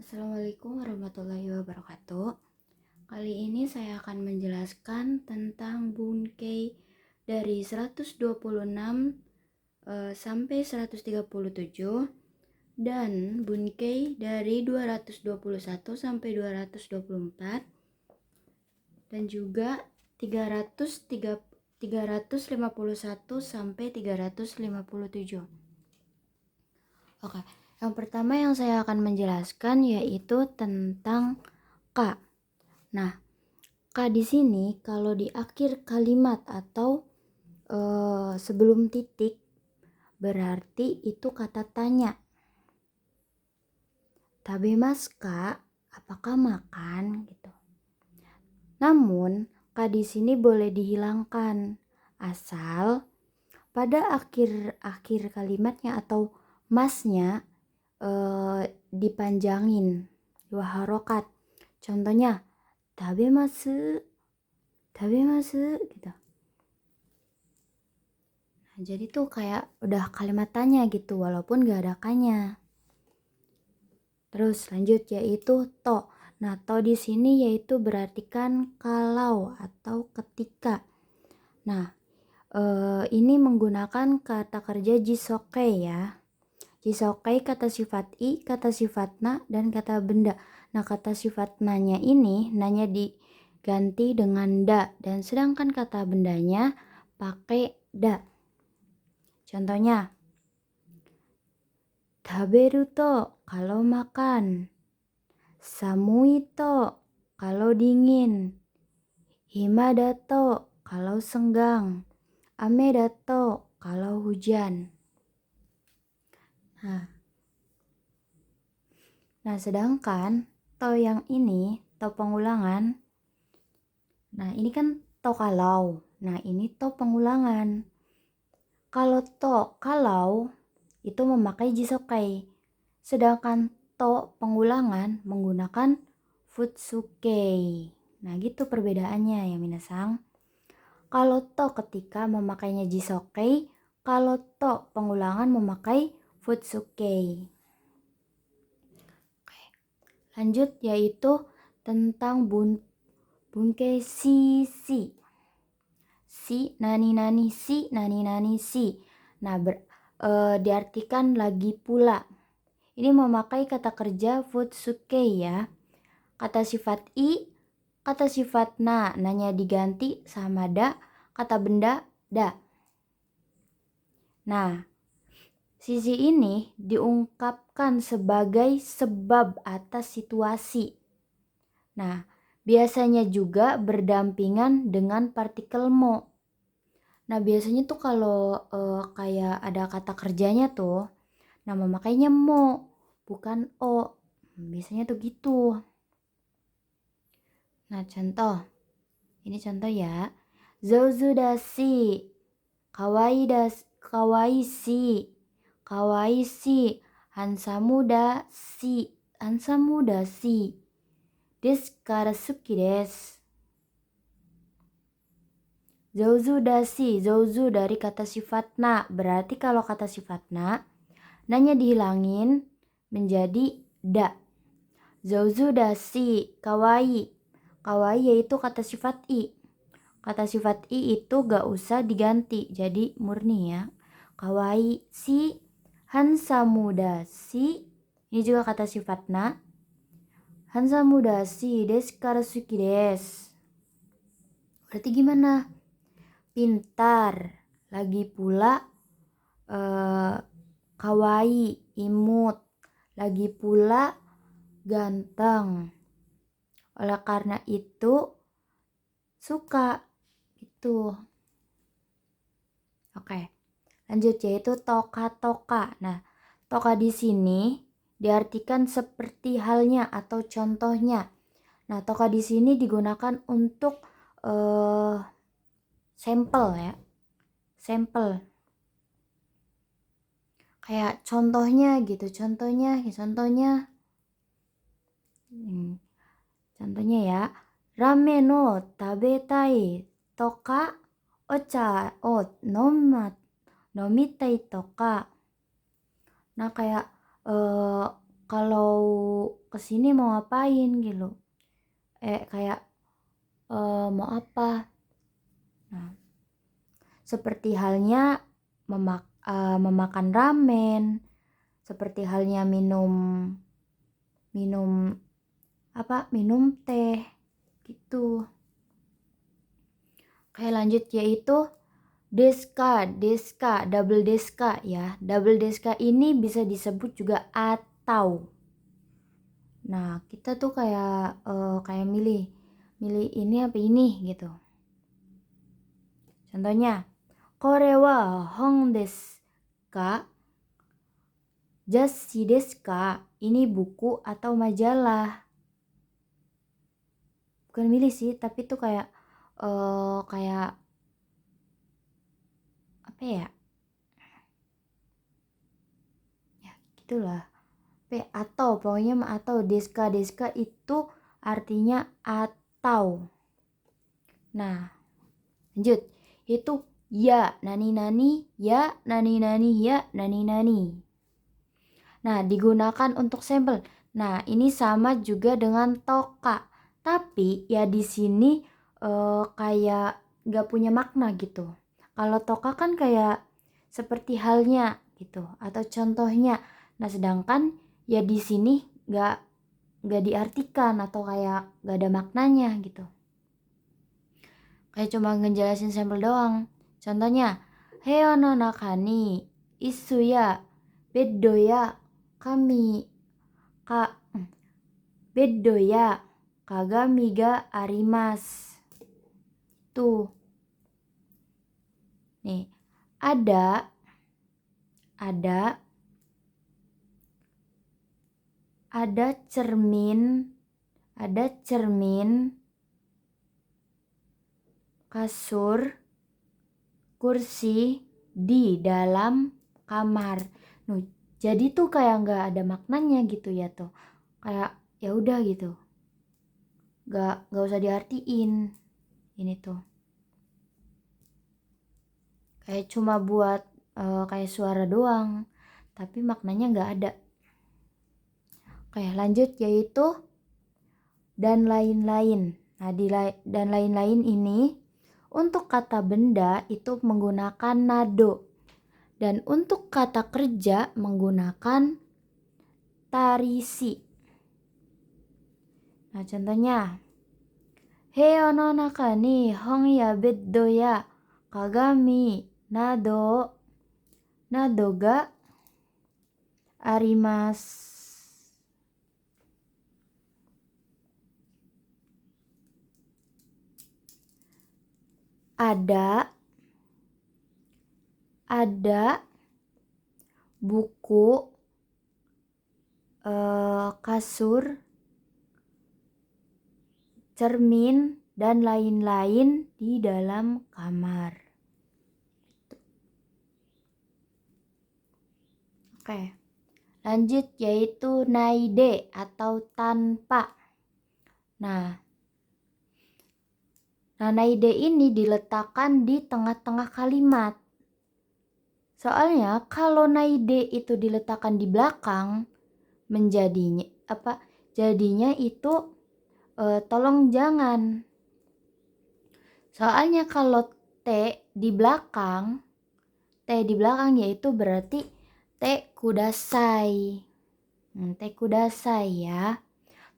Assalamualaikum warahmatullahi wabarakatuh. Kali ini saya akan menjelaskan tentang bunkei dari 126 sampai 137 dan bunkei dari 221 sampai 224 dan juga 351 sampai 357. Oke, yang pertama yang saya akan menjelaskan yaitu tentang K. Nah, K di sini kalau di akhir kalimat atau sebelum titik berarti itu kata tanya. Tabemasu ka? Apakah makan gitu. Namun K di sini boleh dihilangkan asal pada akhir kalimatnya atau masnya dipanjangin dua harokat. Contohnya tabemasu gitu. Nah, jadi tuh kayak udah kalimat tanya gitu walaupun gak ada kanya. Terus lanjut yaitu to. Nah, to di sini yaitu berartikan kalau atau ketika. Nah, ini menggunakan kata kerja jisokei ya. Jisokei kata sifat i, kata sifat na, dan kata benda. Nah, kata sifat nanya ini nanya diganti dengan da, dan sedangkan kata bendanya pakai da. Contohnya, taberu to kalau makan, samui to kalau dingin, hima da to kalau senggang, ame da to kalau hujan. Nah, sedangkan to yang ini, to pengulangan, nah ini kan to kalau, nah ini to pengulangan. Kalau to kalau itu memakai jisokei, sedangkan to pengulangan menggunakan futsukei. Nah gitu perbedaannya ya minasang. Kalau to ketika memakainya jisokei, kalau to pengulangan memakai futsukei. Lanjut yaitu tentang bunkei si. Si nani nani si. Nah, diartikan lagi pula. Ini memakai kata kerja futsukei ya. Kata sifat i, kata sifat na, nanya diganti sama da, kata benda da. Nah, sisi ini diungkapkan sebagai sebab atas situasi. Nah, biasanya juga berdampingan dengan partikel mo. Nah, biasanya tuh kalau kayak ada kata kerjanya tuh, nah memakainya mo, bukan o. Biasanya tuh gitu. Nah, contoh. Ini contoh ya. Zouzu dashi, kawaii si, hansamu dashi, desu kara suki desu. Zouzu dashi, zouzu dari kata sifat na. Berarti kalau kata sifat na, nanya dihilangin menjadi da. Zouzu dashi, kawaii. Kawaii yaitu kata sifat i. Kata sifat i itu gak usah diganti, jadi murni ya. Kawaii si, hansamu dashi. Ini juga kata sifat na. Hansamu dashi desu kara suki desu. Berarti gimana? Pintar, lagi pula kawaii, imut, lagi pula ganteng. Oleh karena itu suka gitu. Oke. Lanjut yaitu toka. Nah, toka di sini diartikan seperti halnya atau contohnya. Nah, toka di sini digunakan untuk sampel ya. Sampel. Kayak contohnya gitu, contohnya. Contohnya ya, ramen no tabetai toka, ocha o nomitai toka. Nah, kayak kalau kesini mau ngapain gitu. Kayak mau apa. Nah, seperti halnya memakan ramen, seperti halnya minum teh gitu. Kayak lanjut yaitu deska, double deska ya. Double deska ini bisa disebut juga atau. Nah, kita tuh kayak milih ini apa ini gitu. Contohnya, kore wa hong desu ka? Jassi desu ka? Ini buku atau majalah. Bukan milih sih, tapi tuh kayak apa ya? Ya, gitulah. Atau pokoknya atau deska itu artinya atau. Nah, lanjut. Itu ya nani ya nani ya nani. Nah, digunakan untuk sampel. Nah, ini sama juga dengan toka. Tapi ya di sini kayak gak punya makna gitu. Kalau toka kan kayak seperti halnya gitu atau contohnya. Nah, sedangkan ya di sini gak diartikan atau kayak gak ada maknanya gitu. Kayak cuma ngejelasin sampel doang. Contohnya, Heo no naka ni isu ya beddo ya kami beddo ya kagami ga arimasu. Tuh. Nih, ada cermin, kasur, kursi di dalam kamar. Jadi tuh kayak nggak ada maknanya gitu ya tuh. Kayak ya udah gitu. Nggak usah diartiin ini tuh. Kayak cuma buat kayak suara doang, tapi maknanya nggak ada. Oke, lanjut yaitu dan lain-lain. Nah, dan lain-lain ini untuk kata benda itu menggunakan nado. Dan untuk kata kerja menggunakan tarisi. Nah, contohnya. Heo no naka ni hon ya beddo ya kagami nado ga arimasu. Ada buku, kasur, cermin, dan lain-lain di dalam kamar. Oke, lanjut yaitu naide atau tanpa. Nah, naide ini diletakkan di tengah-tengah kalimat. Soalnya kalau naide itu diletakkan di belakang, jadinya itu tolong jangan. Soalnya kalau te di belakang yaitu berarti te kudasai. Te kudasai ya.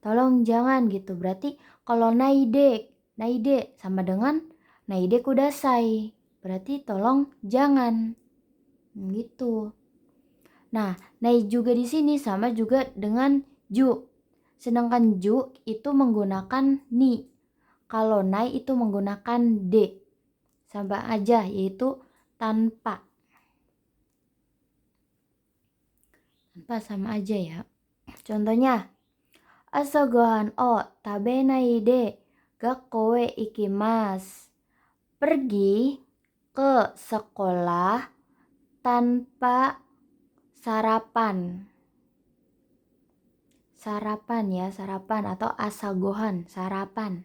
Tolong jangan gitu. Berarti kalau naide sama dengan naide kudasai. Berarti tolong jangan. Gitu. Nah, nai juga di sini sama juga dengan ju. Sedangkan ju itu menggunakan ni. Kalau nai itu menggunakan de. Sama aja yaitu tanpa. Tanpa sama aja ya. Contohnya, asa gohan o tabenai de gakko e ikimasu. Pergi ke sekolah tanpa sarapan. Sarapan atau asagohan, sarapan.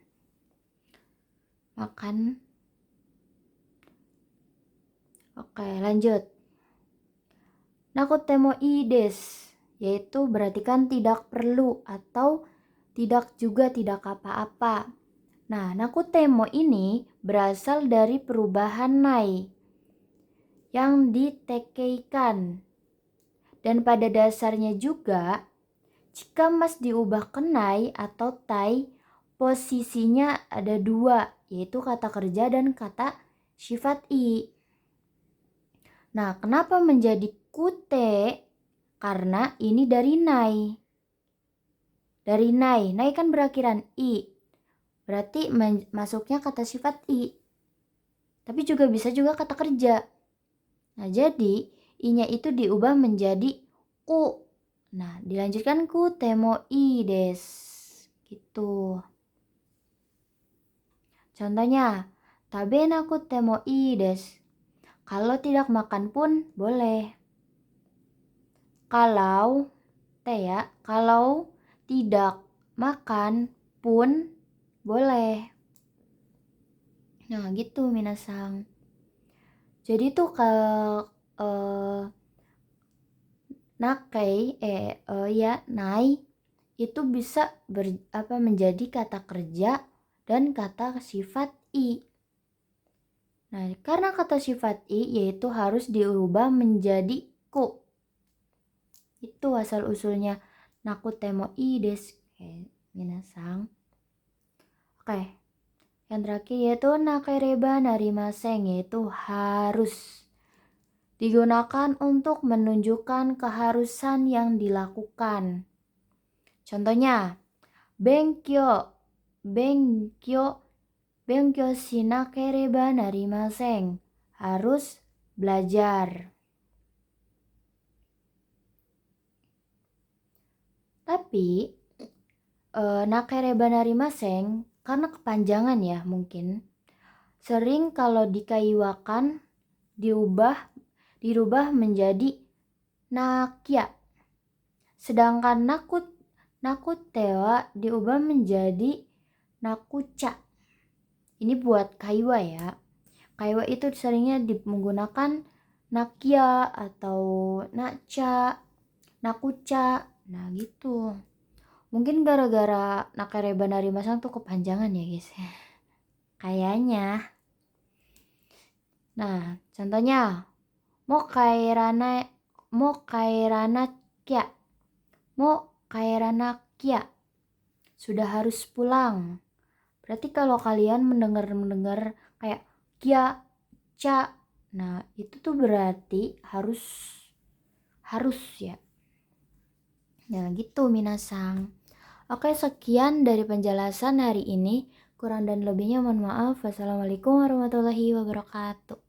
Makan. Oke, lanjut. Nakotemo ii desu. yaitu berarti kan tidak perlu atau tidak juga tidak apa-apa. Nah, nakutemo ini berasal dari perubahan nai yang ditekeikan. Dan pada dasarnya juga, jika mas diubah ke nai atau tai, posisinya ada dua, yaitu kata kerja dan kata sifat i. Nah, kenapa menjadi kute? Karena ini dari nai. Dari nai kan berakhiran i. Berarti masuknya kata sifat i. Tapi juga bisa juga kata kerja. Nah, jadi i-nya itu diubah menjadi ku. Nah, dilanjutkan ku temo i des. Gitu. Contohnya, tabe naku temo i des. Kalau tidak makan pun boleh. Kalau kalau tidak makan pun boleh. Nah, gitu minasang. Jadi tuh nai itu bisa menjadi kata kerja dan kata sifat i. Nah, karena kata sifat i yaitu harus diubah menjadi ku. Itu asal usulnya nakutemo i desu. Minasang. Oke. Yang terakhir yaitu nakereba narimaseng, yaitu harus. Digunakan untuk menunjukkan keharusan yang dilakukan. Contohnya, benkyo shinakereba narimaseng. Harus belajar. Tapi nakereba narimaseng karena kepanjangan ya mungkin. Sering kalau dikaiwakan dirubah menjadi nakya. Sedangkan nakutewa diubah menjadi nakuca. Ini buat kaiwa ya. Kaiwa itu seringnya menggunakan nakya atau naca, nakuca. Nah gitu. Mungkin gara-gara nakareba narimasang tuh kepanjangan ya guys. Kayaknya. Nah, contohnya mo kairana kya. Mo kairana kya. Sudah harus pulang. Berarti kalau kalian mendengar kayak kya, ca. Nah, itu tuh berarti harus ya. Nah, gitu minasang. Oke, sekian dari penjelasan hari ini. Kurang dan lebihnya mohon maaf. Wassalamualaikum warahmatullahi wabarakatuh.